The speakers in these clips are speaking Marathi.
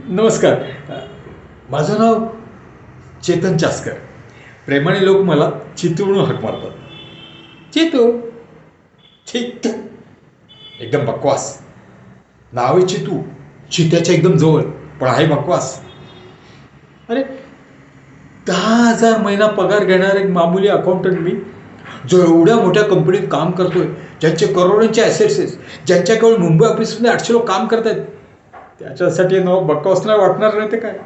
नमस्कार. माझं नाव चेतन चास्कर. प्रेमाने लोक मला चितू म्हणून हाक मारतात. चितू, चितू, एकदम बकवास नाव आहे. चितू चित्याच्या एकदम जवळ, पण आहे बकवास. अरे 10,000 महिना पगार घेणारा एक मामूली अकाउंटंट मी, जो एवढ्या मोठ्या कंपनीत काम करतोय, ज्यांचे करोडोंचे ॲसेट्स आहेत, ज्यांच्याकडे मुंबई ऑफिसमध्ये 800 लोक काम करत आहेत, त्याच्यासाठी नाव बकवास नाही वाटणार नाही ते काय?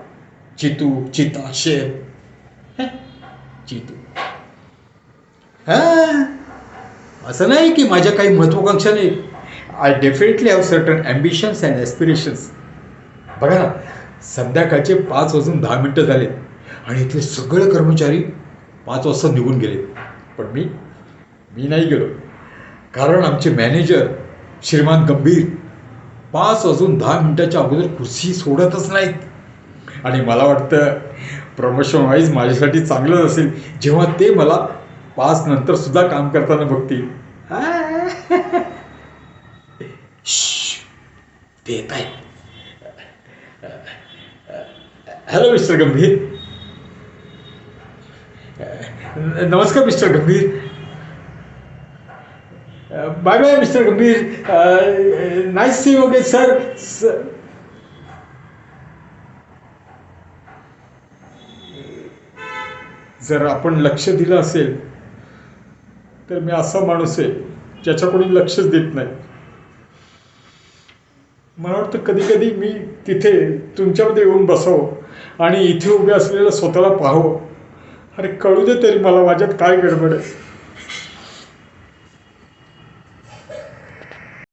चितू, चिता, शेर, चितू. हा, असं नाही की माझ्या काही महत्वाकांक्षा नाही. I definitely have certain ambitions and aspirations. बघा ना, संध्याकाळचे 5:10 झाले आणि इथले सगळे कर्मचारी 5 वाजता निघून गेले, पण मी नाही गेलो. कारण आमचे मॅनेजर श्रीमान गंभीर 5:10 अगोदर खुर्ची सोडतच नाहीत. आणि मला वाटतं प्रमोशन वाईज माझ्यासाठी चांगलं असेल जेव्हा ते मला 5 नंतर सुद्धा काम करताना बघतील. ते येत आहेत. हॅलो मिस्टर गंभीर. नमस्कार mister Gambhir. Bye bye mister Gambhir. Nice see okay sir. जर आपण लक्ष दिलं असेल तर मी असा माणूस आहे ज्याच्याकडून लक्षच देत नाही. मला वाटतं कधी कधी मी तिथे तुमच्यामध्ये येऊन बसावं आणि इथे उभे असलेलं स्वतःला पाहावं. अरे कळू दे तरी मला माझ्यात काय गडबड आहे.